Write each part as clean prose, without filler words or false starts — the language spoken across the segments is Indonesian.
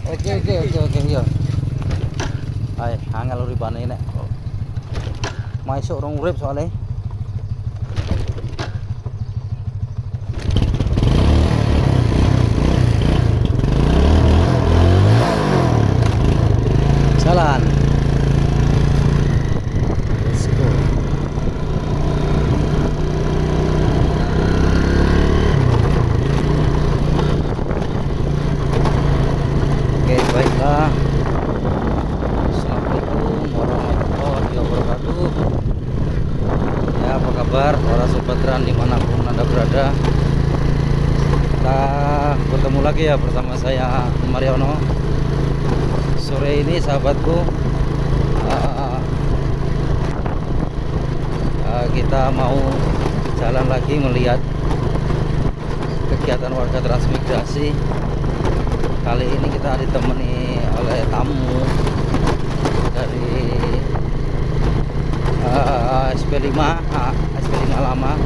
Oke iya. Ayo, angel uripane nek. Maesuk rong urip soalnya. Jalan. Let's go. Oke, baiklah. Assalamualaikum warahmatullahi wabarakatuh. Ya, apa kabar para sobat Tran dimanapun Anda berada? Kita bertemu lagi ya bersama saya Mariono. Sore ini sahabatku, kita mau jalan lagi melihat kegiatan warga transmigrasi. Kali ini kita ditemani oleh tamu dari SP5 lama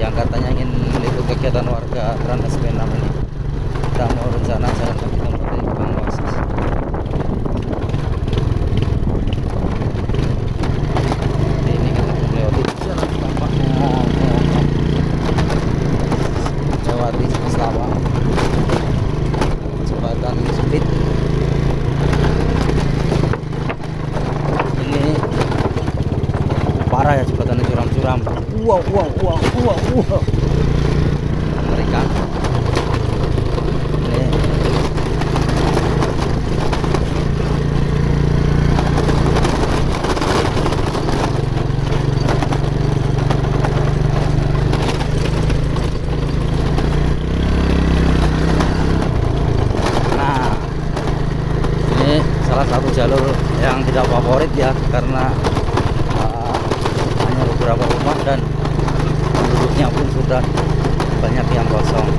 yang katanya ingin meliput kegiatan warga Trans SP6 ini. Kita mau rencana jalan lagi tempat di Bang Wasis. Ini kita melewati jalan tampaknya melewati sawah, jembatan sempit. Ini parah ya jembatannya, curam-curam. Wow. Mengerikan. Ini salah satu jalur yang tidak favorit ya, karena hanya beberapa rumah dan penduduknya pun sudah banyak yang kosong.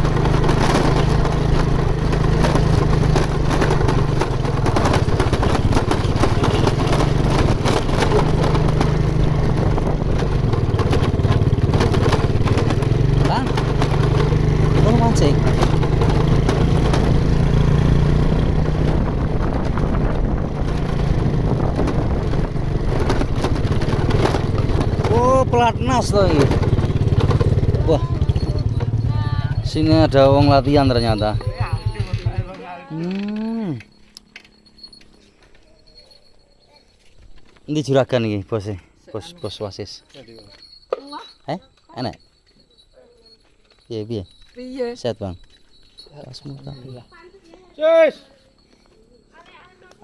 Bang, itu mancing. Pelatnas loh ini. Wah, sini ada wong latihan ternyata. Ini juragan nih bos Wasis. Enak. Piye? Sehat bang.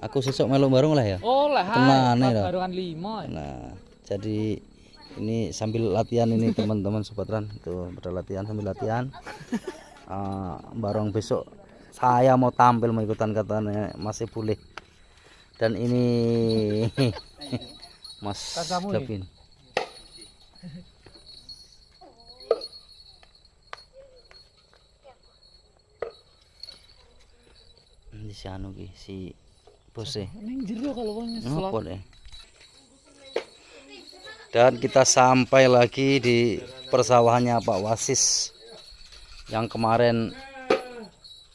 Aku sesuk melu bareng lah ya. Oh lah. Tenane lah. Barengan 5. Nah, jadi ini sambil latihan ini teman-teman Sobat Tran, tuh pada latihan sambil latihan. Bareng besok saya mau tampil, mau ikutan katanya masih boleh. Dan ini Mas Gavin. Ini si anu ki, si bose. Ning jero kalau wong Apa. Dan kita sampai lagi di persawahannya Pak Wasis yang kemarin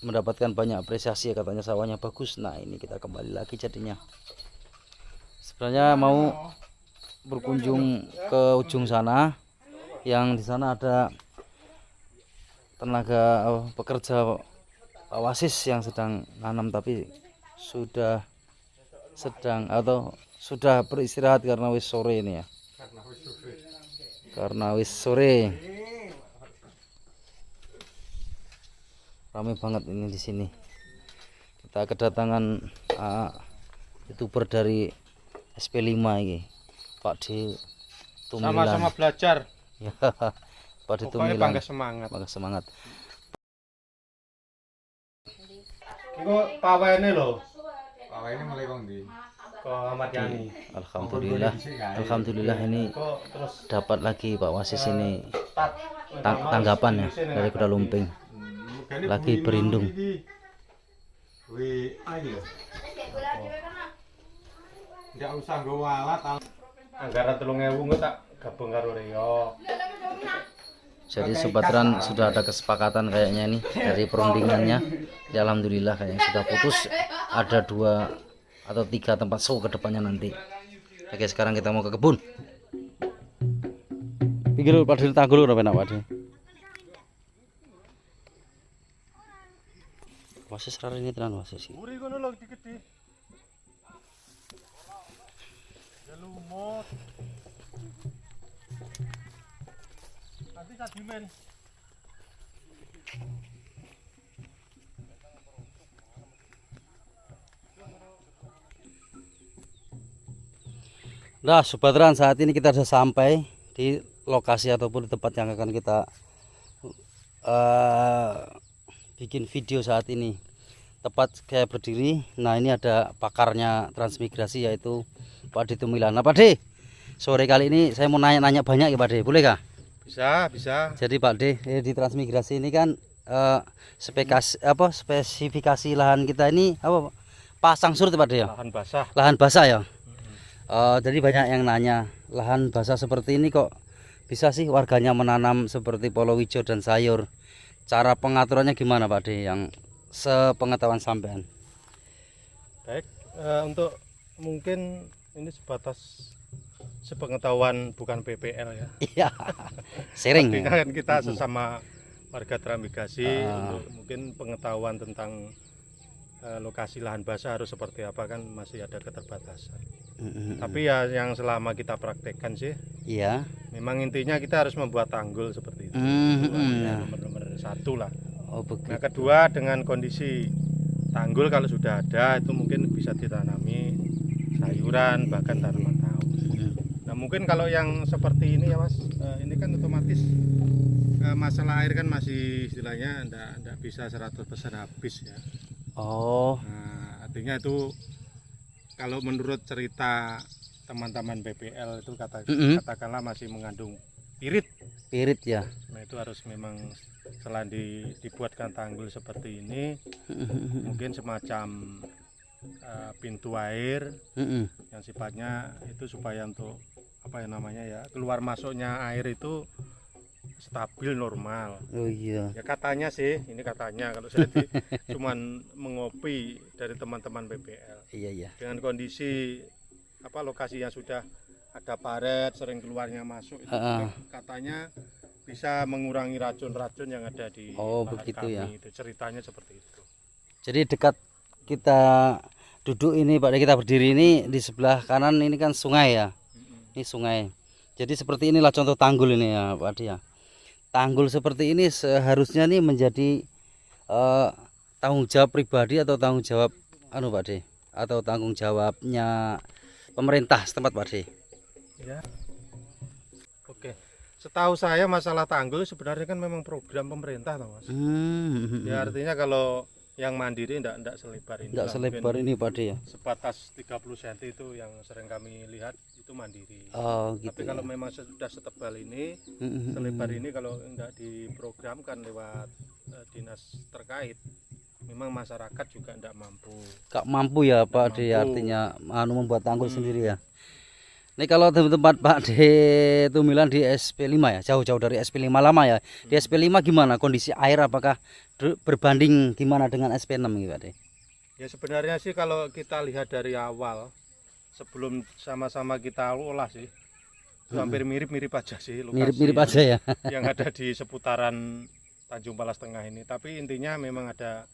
mendapatkan banyak apresiasi, katanya sawahnya bagus. Nah, ini kita kembali lagi jadinya. Sebenarnya mau berkunjung ke ujung sana, yang di sana ada tenaga pekerja Pak Wasis yang sedang nanam, tapi sudah beristirahat karena wis sore ini ya. Karena wis sore. Ramai banget ini di sini. Kita kedatangan YouTuber dari SP5 ini, Pak D Tumilan. Sama-sama belajar. Ya, Pak D Pokoknya Tumilan. bangga semangat. Iku pawene lho. Pawene mulai kok ndi? Kok Ahmad Yani. Alhamdulillah ini dapat lagi Pak Wasis ini tanggapan ya dari Kuda Lumping. Lagi berindung. Ndak usah nggo alat. Anggaran 3.000 engko tak gabung karo Reo. Jadi Sobat Tran sudah ada kesepakatan kayaknya ini dari perundingannya. Ya, alhamdulillah kayaknya sudah putus ada 2 atau 3 tempat show ke depannya nanti. Oke, sekarang kita mau ke kebun. Pikir pada tanggul udah enak pada. Wasis rara ini tenan wasis. Uri kono lho dikit. Ya lumut. Nanti sadimen. Nah, Sobat Ran, saat ini kita sudah sampai di lokasi ataupun di tempat yang akan kita bikin video saat ini. Tepat saya berdiri. Nah, ini ada pakarnya transmigrasi yaitu Pak De Tumilan. Nah, Pak De, sore kali ini saya mau nanya-nanya banyak ya Pak De, boleh kah? Bisa. Jadi Pak De, di transmigrasi ini kan spesifikasi lahan kita ini apa? Pasang surut Pak De ya? Lahan basah. Lahan basah ya. Jadi banyak yang nanya, lahan basah seperti ini kok bisa sih warganya menanam seperti palawija dan sayur. Cara pengaturannya gimana Pak De yang sepengetahuan sampean? Baik, untuk mungkin ini sebatas sepengetahuan bukan PPL ya. Iya. Sering. Artinya kan kita sesama warga transmigrasi untuk mungkin pengetahuan tentang lokasi lahan basah harus seperti apa kan masih ada keterbatasan. Tapi ya yang selama kita praktekkan sih, iya. memang intinya kita harus membuat tanggul seperti itu. Ya. Nomor 1 lah. Oh begitu. Nah kedua dengan kondisi tanggul kalau sudah ada itu mungkin bisa ditanami sayuran bahkan tanaman tahu. Nah mungkin kalau yang seperti ini ya Mas, ini kan otomatis masalah air kan masih istilahnya enggak bisa 100% habis ya. Oh. Nah, artinya itu kalau menurut cerita teman-teman BPL itu katakanlah masih mengandung pirit. Pirit ya. Nah itu harus memang setelah dibuatkan tanggul seperti ini, mungkin semacam pintu air yang sifatnya itu supaya untuk apa ya namanya ya keluar masuknya air itu stabil normal. Oh iya. Ya katanya sih, ini katanya kalau saya cuman mengopi dari teman-teman BPL. Iya. Dengan kondisi apa lokasi yang sudah ada paret sering keluarnya masuk itu katanya bisa mengurangi racun-racun yang ada di begitu kami. Ya. Itu ceritanya seperti itu. Jadi dekat kita duduk ini Pak De, kita berdiri ini di sebelah kanan ini kan sungai ya. Ini sungai. Jadi seperti inilah contoh tanggul ini ya Pak De ya. Tanggul seperti ini seharusnya nih menjadi tanggung jawab pribadi atau tanggung jawab Pak De, atau tanggung jawabnya pemerintah setempat Pak De. Ya. Oke. Setahu saya masalah tanggul sebenarnya kan memang program pemerintah toh Mas. Ya artinya kalau yang mandiri enggak selebar ini. Enggak selebar ini Pak De ya. Sebatas 30 cm itu yang sering kami lihat itu mandiri. Oh gitu. Tapi kalau memang sudah setebal ini, selebar ini kalau enggak diprogramkan lewat dinas terkait, memang masyarakat juga enggak mampu. Enggak mampu ya Pak De, artinya membuat tanggul sendiri ya. Ini kalau tempat Pak De Tumilan di SP5 ya, jauh-jauh dari SP5 lama ya. Di SP5 gimana kondisi air, apakah berbanding gimana dengan SP6 gitu Pak De? Ya sebenarnya sih kalau kita lihat dari awal sebelum sama-sama kita olah sih hampir mirip-mirip aja sih lokasi mirip-mirip aja ya yang ada di seputaran Tanjung Palas Tengah ini, tapi intinya memang ada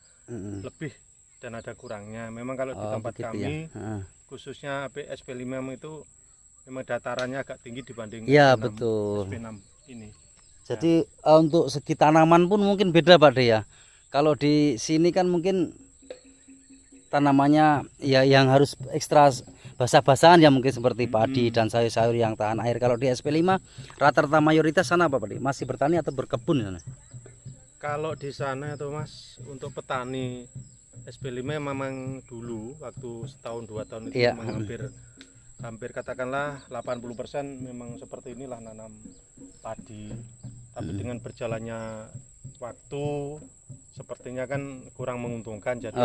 lebih dan ada kurangnya. Memang kalau di tempat kami ya. Khususnya SP5 itu memang datarannya agak tinggi dibanding ya betul SP6 ini. Jadi untuk segi tanaman pun mungkin beda Pak De ya. Kalau di sini kan mungkin tanamannya ya yang harus ekstra basah-basahan ya, mungkin seperti padi dan sayur-sayur yang tahan air. Kalau di SP5 rata-rata mayoritas sana apa Pak De? Masih bertani atau berkebun sana? Kalau di sana tuh Mas, untuk petani SP5 memang dulu waktu setahun 2 tahun itu memang hampir katakanlah 80% memang seperti inilah nanam padi. Tapi dengan berjalannya waktu sepertinya kan kurang menguntungkan. Jadi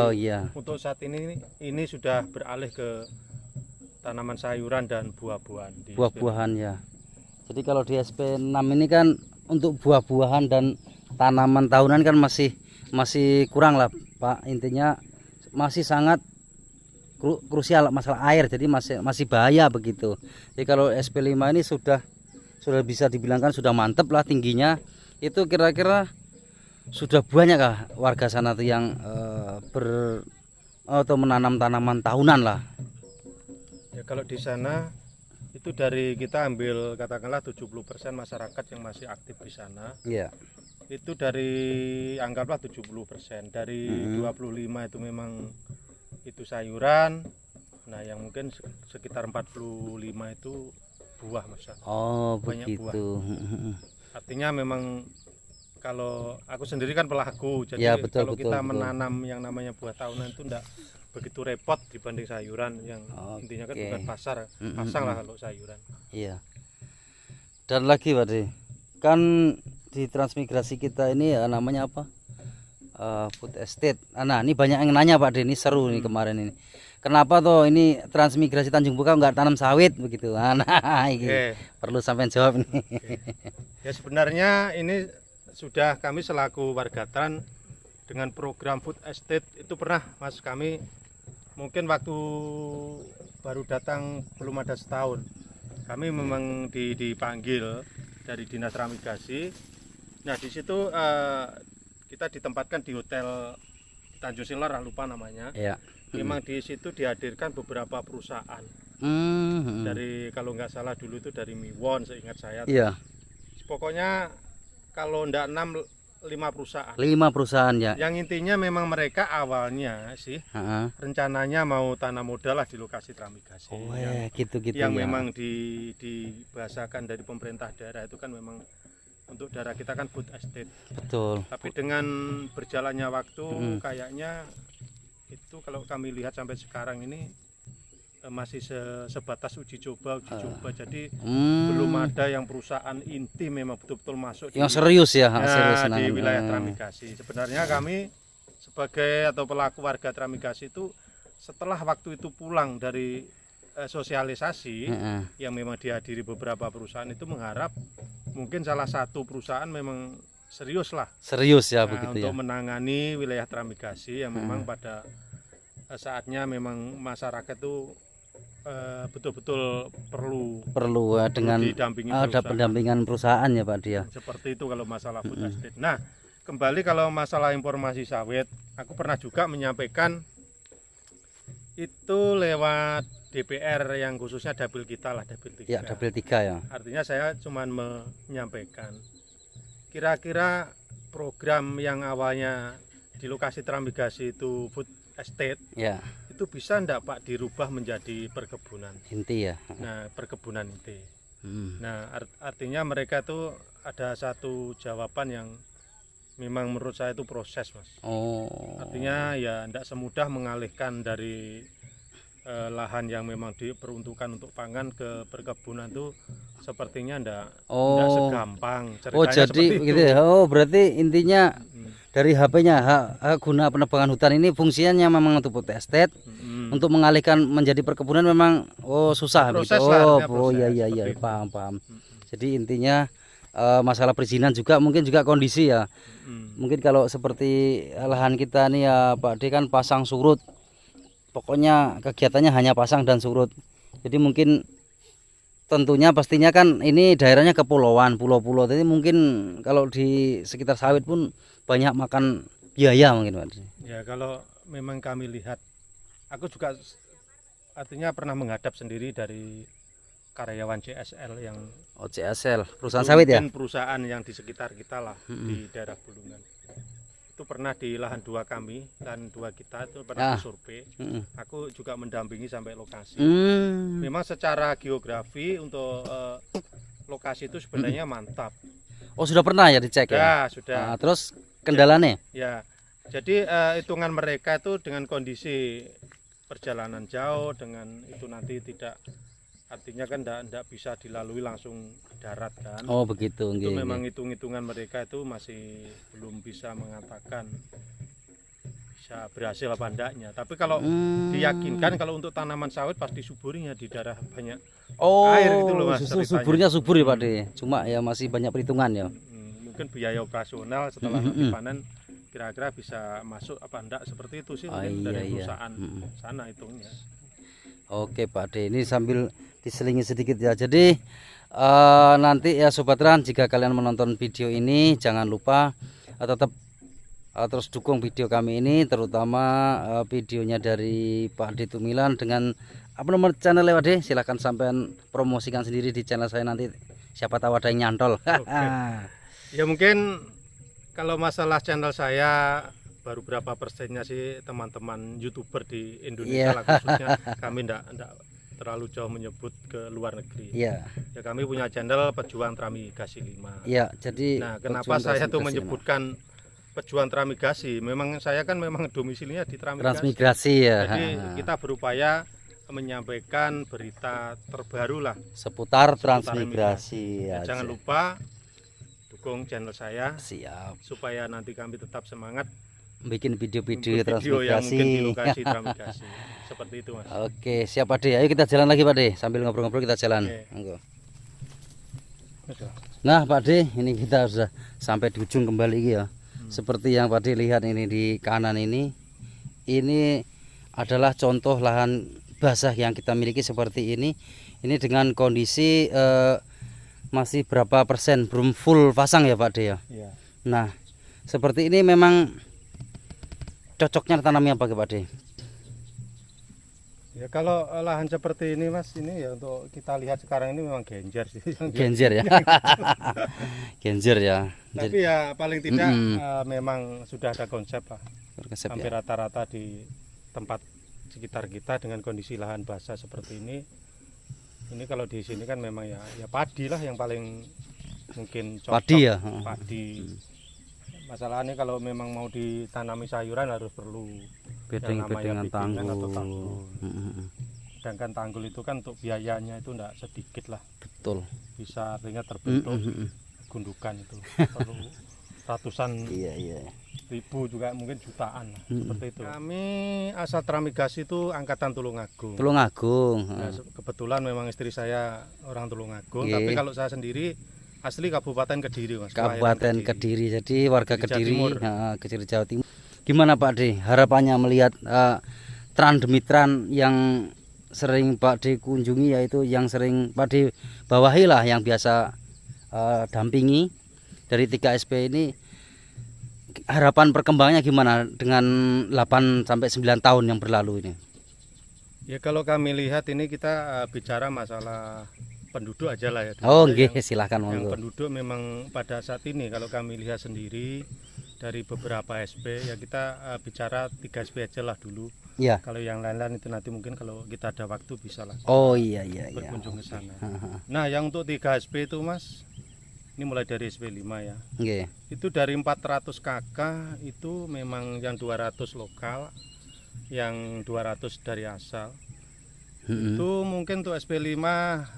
untuk saat ini sudah beralih ke tanaman sayuran dan buah-buahan. Buah-buahan ya. Jadi kalau di SP6 ini kan untuk buah-buahan dan tanaman tahunan kan masih kurang lah Pak. Intinya masih sangat krusial masalah air, jadi masih bahaya begitu. Jadi kalau SP5 ini sudah bisa dibilangkan sudah mantep lah tingginya. Itu kira-kira sudah banyak kah warga sana tuh yang atau menanam tanaman tahunan lah? Ya kalau di sana itu dari kita ambil katakanlah 70% masyarakat yang masih aktif di sana. Iya. Itu dari anggaplah 70%. Dari 25 itu memang itu sayuran. Nah, yang mungkin sekitar 45 itu buah, Mas. Oh, banyak begitu. buah. Artinya memang kalau aku sendiri kan pelaku, jadi Ya, betul, kalau betul, kita betul. menanam yang namanya buah tahunan itu enggak begitu repot dibanding sayuran yang intinya kan Oke. bukan pasang lah kalau sayuran. Iya. Dan lagi Pak De, kan di transmigrasi kita ini ya, namanya apa? Food estate. Nah, ini banyak yang nanya Pak De, ini seru nih kemarin ini. Kenapa toh ini transmigrasi Tanjung Bukau nggak tanam sawit begitu? Nah, ini perlu sampai jawab nih. Ya sebenarnya ini sudah kami selaku warga Tran dengan program food estate itu pernah Mas, kami mungkin waktu baru datang belum ada setahun. Kami memang dipanggil dari Dinas Transmigrasi. Nah, di situ kita ditempatkan di hotel Tanjung Silar, lupa namanya. Iya. Memang di situ dihadirkan beberapa perusahaan. Dari kalau nggak salah dulu itu dari Miwon, seingat saya. Iya. Pokoknya kalau ndak 5 perusahaan. 5 perusahaan ya. Yang intinya memang mereka awalnya sih rencananya mau tanam modal lah di lokasi transmigrasi. Oh ya, gitu-gitu yang ya. memang dibahasakan dari pemerintah daerah itu kan memang untuk daerah kita kan food estate. Betul. Tapi dengan berjalannya waktu kayaknya itu kalau kami lihat sampai sekarang ini masih sebatas uji coba. Jadi belum ada yang perusahaan inti memang betul-betul masuk yang serius ya, di wilayah transmigrasi. Sebenarnya kami sebagai atau pelaku warga transmigrasi itu setelah waktu itu pulang dari sosialisasi yang memang dihadiri beberapa perusahaan, itu mengharap mungkin salah satu perusahaan memang serius lah. Serius ya begitu untuk ya. menangani wilayah transmigrasi yang memang pada saatnya memang masyarakat itu betul-betul perlu dengan ada pendampingan perusahaan ya Pak Dia. Seperti itu kalau masalah food estate. Nah, kembali kalau masalah informasi sawit, aku pernah juga menyampaikan itu lewat DPR yang khususnya dapil kita lah, dapil 3. Ya, dapil 3 ya. Artinya saya cuma menyampaikan kira-kira program yang awalnya di lokasi transmigrasi itu food estate ya, itu bisa enggak Pak dirubah menjadi perkebunan inti ya. Nah, perkebunan inti. Nah, artinya mereka itu ada satu jawaban yang memang menurut saya itu proses, Mas. Artinya ya enggak semudah mengalihkan dari lahan yang memang diperuntukkan untuk pangan ke perkebunan itu sepertinya enggak segampang ceritanya. Jadi begitu ya. Berarti intinya dari HP-nya hak guna penebangan hutan ini fungsinya memang untuk food estate. Untuk mengalihkan menjadi perkebunan memang susah proses begitu. Iya, paham. Jadi intinya masalah perizinan juga mungkin juga kondisi ya. Mungkin kalau seperti lahan kita nih ya Pak D kan pasang surut. Pokoknya kegiatannya hanya pasang dan surut. Jadi mungkin tentunya pastinya kan ini daerahnya kepulauan, pulau-pulau. Jadi mungkin kalau di sekitar sawit pun banyak makan biaya mungkin Pak. Ya kalau memang kami lihat, aku juga artinya pernah menghadap sendiri dari karyawan CSL yang CSL perusahaan sawit ya. Perusahaan yang di sekitar kita lah di daerah Bulungan. Itu pernah di lahan 2 kami dan 2 kita itu pernah survei. Aku juga mendampingi sampai lokasi. Memang secara geografi untuk lokasi itu sebenarnya mantap. Sudah pernah ya dicek ya? Ya sudah. Terus kendalanya? Ya, jadi hitungan mereka itu dengan kondisi perjalanan jauh, dengan itu nanti tidak, artinya kan tidak bisa dilalui langsung darat kan. Begitu. Itu memang hitung-hitungan mereka itu masih belum bisa mengatakan bisa berhasil apa enggaknya. Tapi kalau diyakinkan kalau untuk tanaman sawit pasti suburnya di daerah banyak air gitu loh Mas. Suburnya subur ya Pak D. Cuma ya masih banyak perhitungan ya. Mungkin biaya operasional setelah nanti panen kira-kira bisa masuk apa enggak, seperti itu sih Oh, mungkin iya, dari iya. perusahaan sana hitungnya. Oke Pak D, ini sambil diselingi sedikit ya. Jadi nanti ya Sobat Trans, jika kalian menonton video ini jangan lupa tetap terus dukung video kami ini, terutama videonya dari Pak D Tumilan dengan apa nomor channel Pak D? Silahkan sampean promosikan sendiri di channel saya nanti. Siapa tahu ada yang nyantol. Oke. Ya mungkin kalau masalah channel saya baru berapa persennya sih teman-teman YouTuber di Indonesia Iya. lah khususnya. Kami enggak terlalu jauh menyebut ke luar negeri. Iya. Ya kami punya channel Pejuang Tramigasi 5. Iya, jadi Nah, kenapa saya tuh menyebutkan Pejuang Tramigasi? Memang saya kan memang domisilinya di Tramigasi. transmigrasi ya. Jadi kita berupaya menyampaikan berita terbaru lah Seputar seputar transmigrasi ya, aja. jangan lupa dukung channel saya Siap. supaya nanti kami tetap semangat Bikin video-video membuat video yang mungkin di transmigrasi. lokasi Tramigasi. Seperti itu Mas. Oke, siap Pak D. Ayo kita jalan lagi Pak D. Sambil ngobrol-ngobrol kita jalan. Oke. Monggo. Nah Pak D, ini kita sudah sampai di ujung kembali ya. Seperti yang Pak D lihat ini di kanan ini adalah contoh lahan basah yang kita miliki seperti ini. Ini dengan kondisi masih berapa persen, belum full pasang ya Pak D ya. Iya. Nah, seperti ini memang cocoknya tanamnya apa Pak D? Ya kalau lahan seperti ini Mas, ini ya untuk kita lihat sekarang ini memang genjer sih. Genjer ya. Genjer ya. Tapi ya paling tidak memang sudah ada konsep lah. Berkesep Hampir ya. rata-rata di tempat sekitar kita dengan kondisi lahan basah seperti ini. Ini kalau di sini kan memang ya padi lah yang paling mungkin cocok. Padi ya. Padi. Masalahnya kalau memang mau ditanami sayuran harus perlu yang namanya Bedengan biddingan atau tanggul. tanggul. Sedangkan tanggul itu kan untuk biayanya itu enggak sedikit lah. Betul. Bisa artinya terbentuk gundukan itu perlu ratusan Iya. ribu juga mungkin jutaan lah, seperti itu. Kami asal Tramigasi itu angkatan Tulungagung. Tulungagung. Nah, kebetulan memang istri saya orang Tulungagung, Oke. tapi kalau saya sendiri asli Kabupaten Kediri Mas. Kabupaten kelahiran Kediri. Jadi warga Di Jawa Kediri, Timur. Kediri Jawa Timur. Gimana Pak D? Harapannya melihat tran demi tran yang sering Pak D kunjungi, yaitu yang sering Pak D bawahi lah, yang biasa dampingi dari 3 SP ini. Harapan perkembangannya gimana dengan 8 sampai 9 tahun yang berlalu ini? Ya kalau kami lihat ini kita bicara masalah penduduk aja lah ya. Oh, Yang- nggih, silakan Yang monggo. penduduk memang pada saat ini kalau kami lihat sendiri dari beberapa SP ya kita bicara 3 SP aja lah dulu. Iya. Kalau yang lain-lain itu nanti mungkin kalau kita ada waktu bisa lah Oh iya. berkunjung ke sana. Nah yang untuk 3 SP itu Mas, ini mulai dari SP 5 ya. Nggih. Itu dari 400 KK itu memang yang 200 lokal, yang 200 dari asal. Itu mungkin untuk SP 5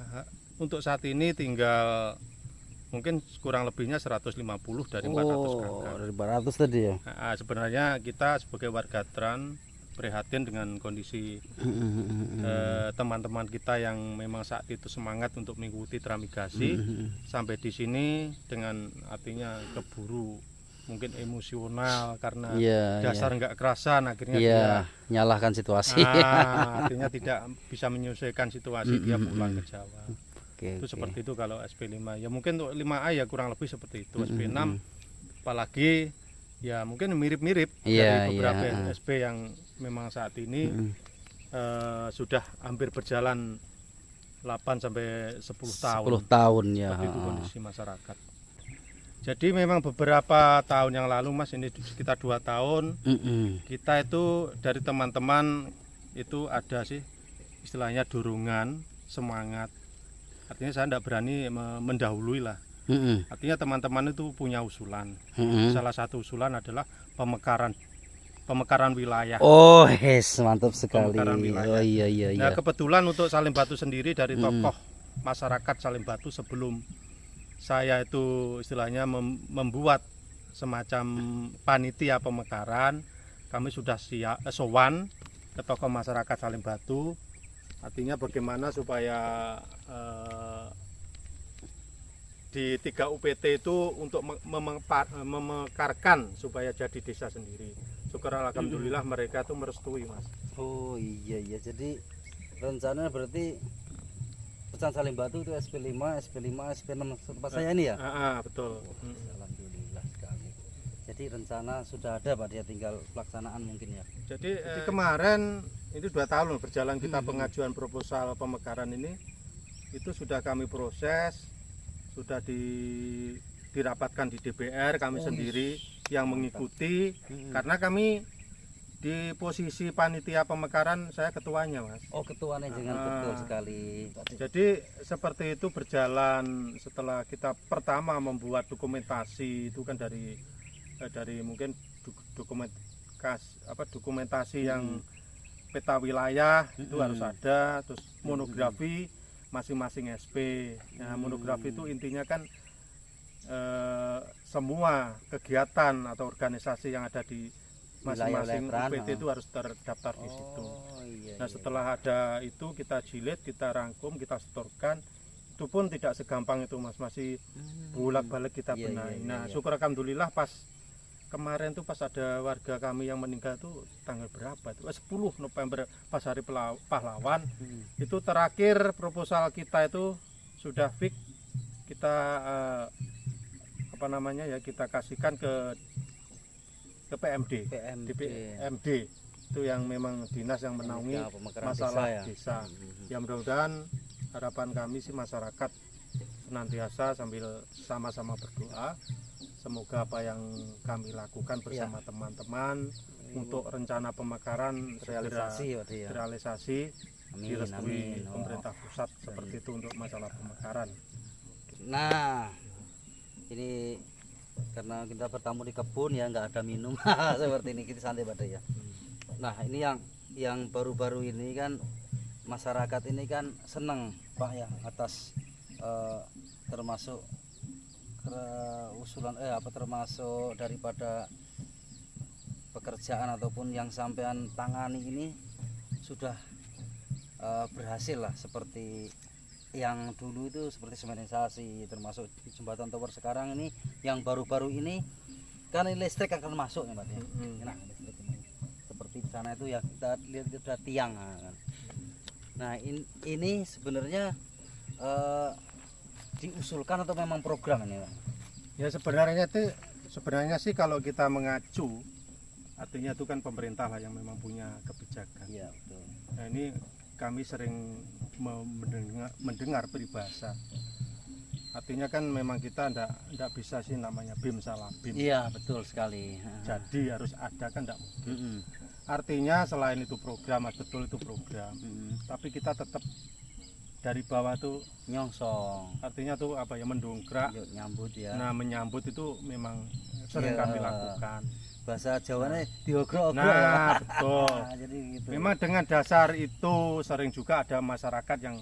untuk saat ini tinggal mungkin kurang lebihnya 150 dari 400 KK. Dari 400 tadi ya. Nah, sebenarnya kita sebagai warga Tran prihatin dengan kondisi teman-teman kita yang memang saat itu semangat untuk mengikuti Tramigasi sampai di sini dengan artinya keburu mungkin emosional karena dasar nggak kerasan akhirnya dia nyalahkan situasi. artinya tidak bisa menyesuaikan situasi, dia pulang ke Jawa. Itu seperti itu kalau SP5 ya, mungkin untuk 5A ya kurang lebih seperti itu. SP6 apalagi ya mungkin mirip-mirip dari beberapa SP yang memang saat ini sudah hampir berjalan 8 sampai 10 tahun. 10 tahun ya. Seperti itu kondisi masyarakat. Jadi memang beberapa tahun yang lalu Mas, ini sekitar 2 tahun kita itu dari teman-teman itu ada sih istilahnya dorongan, semangat. Artinya saya tidak berani mendahului lah. Artinya teman-teman itu punya usulan. Salah satu usulan adalah pemekaran wilayah. Oh, mantap sekali. Pemekaran wilayah. Oh iya. Nah, kebetulan untuk Salim Batu sendiri dari tokoh masyarakat Salim Batu sebelum saya itu istilahnya membuat semacam panitia pemekaran, kami sudah sowan ke tokoh masyarakat Salim Batu. Artinya bagaimana supaya di 3 UPT itu untuk memekarkan supaya jadi desa sendiri. Syukur alhamdulillah mereka tuh merestui, Mas. Oh iya iya, jadi rencananya berarti Pecahan Salim Batu itu SP5, SP5, SP6 tempat saya ini ya? Betul. Alhamdulillah sekali. Jadi rencana sudah ada Pak, dia tinggal pelaksanaan mungkin ya. Jadi kemarin itu 2 tahun berjalan kita pengajuan proposal pemekaran ini, itu sudah kami proses, sudah dirapatkan di DPR kami sendiri yang mengikuti, karena kami di posisi panitia pemekaran, saya ketuanya, Mas. Oh, ketuanya jangan betul sekali. Jadi seperti itu berjalan setelah kita pertama membuat dokumentasi itu kan dari mungkin dokumentasi yang peta wilayah itu harus ada, terus monografi masing-masing SP. Nah, monografi itu intinya kan semua kegiatan atau organisasi yang ada di masing-masing UPT itu harus terdaftar di situ. Nah, setelah ada itu kita jilid, kita rangkum, kita setorkan. Itu pun tidak segampang itu, Mas, masih bolak-balik kita benahi. Nah, syukur alhamdulillah pas kemarin tuh pas ada warga kami yang meninggal tuh tanggal berapa itu? 10 November pas hari pahlawan. Itu terakhir proposal kita itu sudah fix, kita kita kasihkan ke PMD. PMD itu yang memang dinas yang menaungi masalah desa. Ya mudah-mudahan harapan kami sih masyarakat senantiasa sambil sama-sama berdoa, semoga apa yang kami lakukan bersama teman-teman untuk rencana pemekaran terrealisasi, direstui pemerintah pusat seperti itu untuk masalah pemekaran. Nah, ini karena kita bertamu di kebun ya, nggak ada minum seperti ini, kita santai pada ya. Nah, ini yang baru-baru ini kan masyarakat ini kan seneng Pak ya atas termasuk usulan termasuk daripada pekerjaan ataupun yang sampean tangani ini sudah berhasil lah, seperti yang dulu itu seperti semenisasi, termasuk jembatan tower sekarang ini yang baru-baru ini kan listrik akan masuk ya Pak ya. Nah, listrik ini seperti di sana itu ya kita lihat ada tiang kan. Nah, ini sebenarnya diusulkan atau memang program ini Pak? Ya sebenarnya sih kalau kita mengacu, artinya itu kan pemerintah lah yang memang punya kebijakan. Iya, betul. Nah, ini kami sering mendengar peribahasa, artinya kan memang kita ndak bisa sih namanya BIM salah BIM. Iya, betul sekali. Jadi harus ada kan ndak mungkin. Artinya selain itu program, betul itu program, tapi kita tetap dari bawah tuh nyongsong, artinya tuh apa ya, mendongkrak, nyambut ya. Nah, menyambut itu memang sering kami lakukan. Bahasa Jawanya diogrok-ogrok. Nah, betul. Nah, jadi gitu. Memang dengan dasar itu sering juga ada masyarakat yang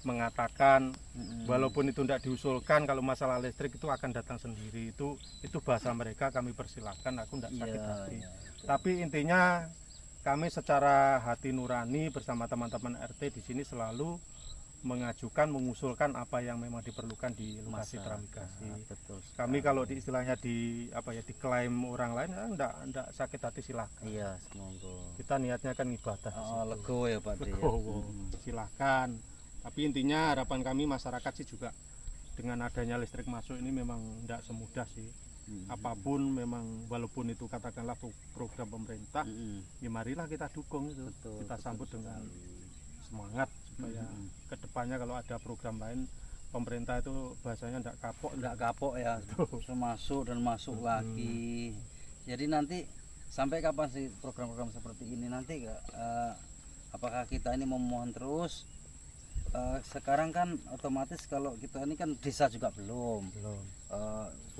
mengatakan walaupun itu tidak diusulkan, kalau masalah listrik itu akan datang sendiri. Itu bahasa mereka, kami persilahkan, aku tidak sakit hati. Tapi intinya kami secara hati nurani bersama teman-teman RT di sini selalu mengusulkan apa yang memang diperlukan di lokasi transmigrasi. Kami kalau di istilahnya diklaim orang lain, enggak sakit hati, silakan. Iya, semoga. Kita niatnya kan ibadah. Lego ya Pak. Silakan. Tapi intinya harapan kami masyarakat sih juga dengan adanya listrik masuk ini memang enggak semudah sih. Apapun memang, walaupun itu katakanlah program pemerintah, ya marilah kita dukung itu. Kita sambut dengan semangat supaya kedepannya kalau ada program lain pemerintah itu bahasanya enggak kapok ya, masuk dan masuk lagi. Jadi nanti sampai kapan sih program-program seperti ini nanti apakah kita ini memohon terus? Sekarang kan otomatis kalau kita ini kan desa juga belum.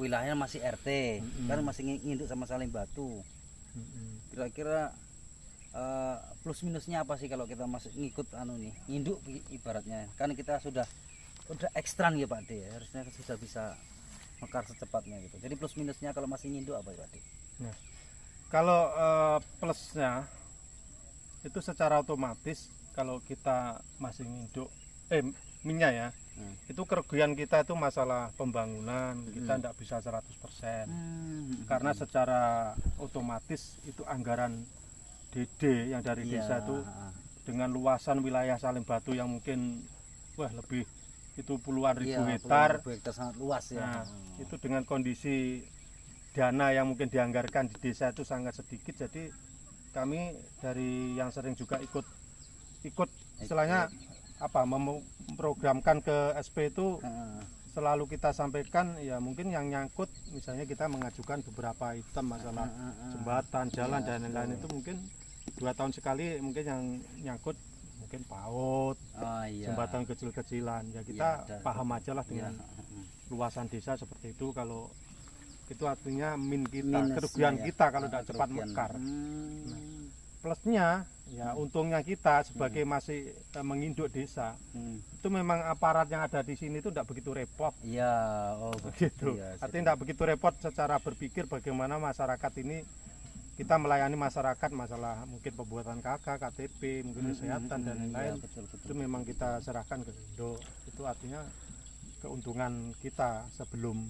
Wilayahnya masih RT, kan masih nginduk sama Salim Batu. Kira-kira plus minusnya apa sih kalau kita masih ngikut nginduk ibaratnya? Kan kita sudah ekstran ya Pak D, harusnya sudah bisa mekar secepatnya gitu. Jadi plus minusnya kalau masih nginduk apa ya Pak D? Nah, kalau plusnya itu secara otomatis kalau kita masih nginduk minyak ya, Itu kerugian kita itu masalah pembangunan, kita tidak bisa 100%. Karena secara otomatis itu anggaran DD yang dari desa itu dengan luasan wilayah Salim Batu yang mungkin lebih itu puluhan ribu hektar. Sangat luas ya. Nah, itu dengan kondisi dana yang mungkin dianggarkan di desa itu sangat sedikit, jadi kami dari yang sering juga ikut istilahnya memprogramkan ke SP itu selalu kita sampaikan ya, mungkin yang nyangkut misalnya kita mengajukan beberapa item masalah jembatan, jalan dan lain-lain itu mungkin 2 tahun sekali mungkin yang nyangkut mungkin PAUD, jembatan kecil-kecilan ya, kita paham aja lah dengan luasan desa seperti itu. Kalau itu artinya kerugian kita kalau tidak cepat mekar. Nah, plusnya ya untungnya kita sebagai masih menginduk desa itu memang aparat yang ada di sini itu tidak begitu repot. Begitu. Artinya tidak begitu repot secara berpikir bagaimana masyarakat ini kita melayani masyarakat masalah mungkin pembuatan KK, KTP, mungkin kesehatan dan lain-lain. Itu memang kita serahkan ke Indo. Itu artinya keuntungan kita sebelum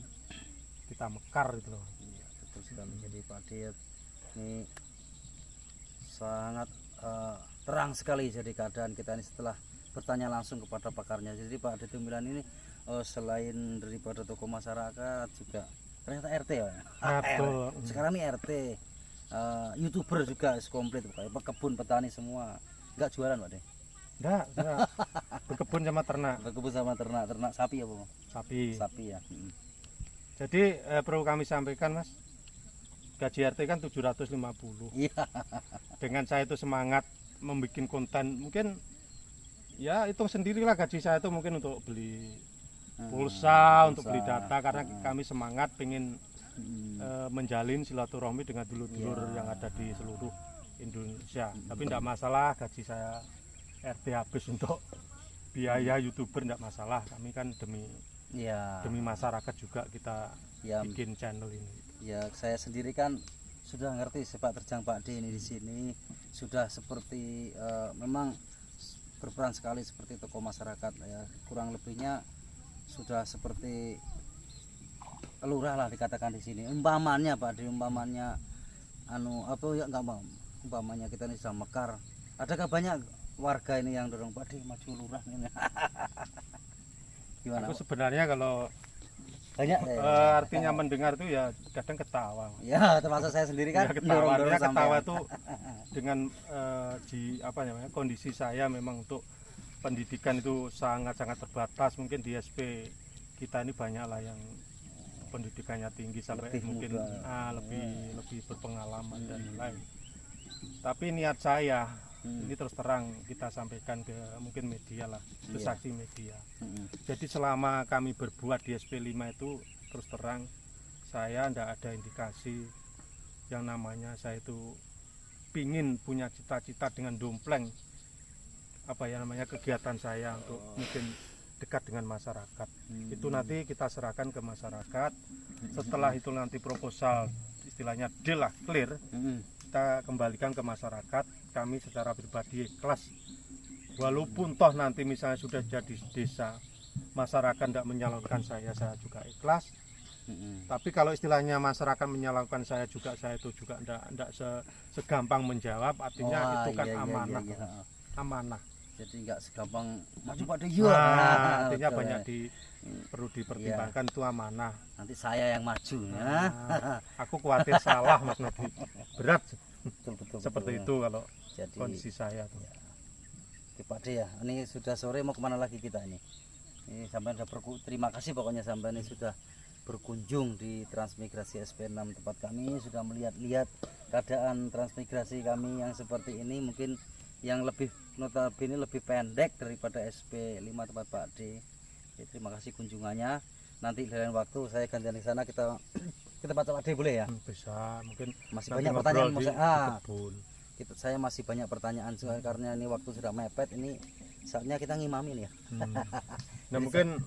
kita mekar itu loh. Iya, betul sekali. Jadi Pak Ade ini sangat terang sekali jadi keadaan kita ini setelah bertanya langsung kepada pakarnya. Jadi Pak Ade Tumilan ini selain daripada tokoh masyarakat juga ternyata RT ya. Betul. Sekarang ini RT, YouTuber juga komplit, kebun petani semua. Enggak jualan Pak Ade? Enggak. Berkebun sama ternak. Berkebun sama ternak sapi ya, Bu? Sapi ya. Jadi perlu kami sampaikan Mas, gaji RT kan 750. Iya. Dengan saya itu semangat membuat konten, mungkin ya hitung sendirilah gaji saya itu mungkin untuk beli pulsa, untuk beli data, karena kami semangat pengen menjalin silaturahmi dengan dulur-dulur yang ada di seluruh Indonesia. Tapi tidak masalah gaji saya RT habis untuk biaya YouTuber, tidak masalah. Kami kan demi masyarakat juga kita bikin channel ini. Ya, saya sendiri kan sudah ngerti sepak terjang Pak Ade ini di sini, sudah seperti memang berperan sekali seperti tokoh masyarakat ya. Kurang lebihnya sudah seperti lurah lah dikatakan di sini. Umpamanya Pak Ade, umpamanya umpamanya kita ini sudah mekar. Adakah banyak warga ini yang dorong Pak Ade maju lurah ini? Gimana? Aku sebenarnya kalau banyak artinya mendengar tuh ya kadang ketawa. Ya, termasuk saya sendiri kan. Ketawa tuh dengan kondisi saya memang untuk pendidikan itu sangat-sangat terbatas. Mungkin di SP kita ini banyak lah yang pendidikannya tinggi sampai mungkin lebih berpengalaman dan lain. Tapi niat saya ini terus terang kita sampaikan ke mungkin media lah, itu saksi media. Jadi selama kami berbuat di SP5 itu terus terang saya tidak ada indikasi yang namanya saya itu pingin punya cita-cita dengan dompleng kegiatan saya untuk mungkin dekat dengan masyarakat. Itu nanti kita serahkan ke masyarakat. Setelah itu nanti proposal istilahnya deal lah, clear, kita kembalikan ke masyarakat. Kami secara pribadi ikhlas, walaupun toh nanti misalnya sudah jadi desa, masyarakat tidak menyalurkan saya juga ikhlas. Tapi kalau istilahnya masyarakat menyalurkan saya juga, saya itu juga tidak segampang menjawab. Artinya itu kan amanah. Amanah. Jadi nggak segampang maju Pak Ade. Artinya banyak perlu dipertimbangkan, itu amanah. Nanti saya yang maju ya. Aku khawatir salah Mas Nodi. Berat. Betul, seperti itu kalau jadi, kondisi saya tuh. Ya, Pak Ade ya, ini sudah sore, mau kemana lagi kita ini? Ini sampai terima kasih pokoknya sampai ini sudah berkunjung di Transmigrasi SP6 tempat kami, sudah melihat-lihat keadaan transmigrasi kami yang seperti ini, mungkin yang lebih notabene lebih pendek daripada SP5 tempat Pak Ade. Ya, terima kasih kunjungannya. Nanti di lain waktu saya gantian di sana, kita baca Pak Ade boleh ya? Bisa, mungkin masih banyak pertanyaan saya masih banyak pertanyaan karena ini waktu sudah mepet, ini saatnya kita ngimamin ya. Nah, mungkin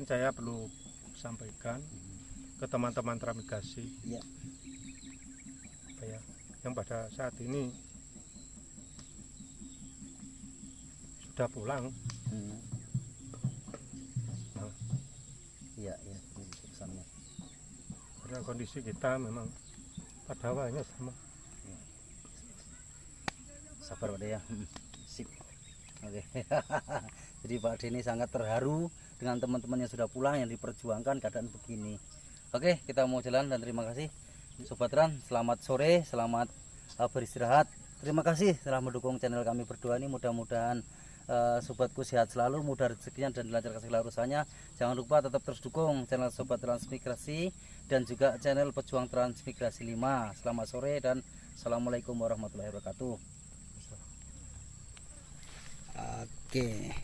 saya perlu sampaikan ke teman-teman transmigrasi yang pada saat ini sudah pulang, Iya, iya, ini pesannya. Karena kondisi kita memang pada awalnya sama. Sabar Pak De ya. Sip. Oke. Jadi Pak De ini sangat terharu dengan teman-teman yang sudah pulang yang diperjuangkan keadaan begini. Oke, kita mau jalan dan terima kasih Sobat Tran. Selamat sore, selamat beristirahat. Terima kasih telah mendukung channel kami berdua ini. Mudah-mudahan sobatku sehat selalu, mudah rezekinya dan dilancarkan segala urusannya. Jangan lupa tetap terus dukung channel Sobat Transmigrasi dan juga channel Pejuang Transmigrasi 5. Selamat sore dan assalamualaikum warahmatullahi wabarakatuh. Oke.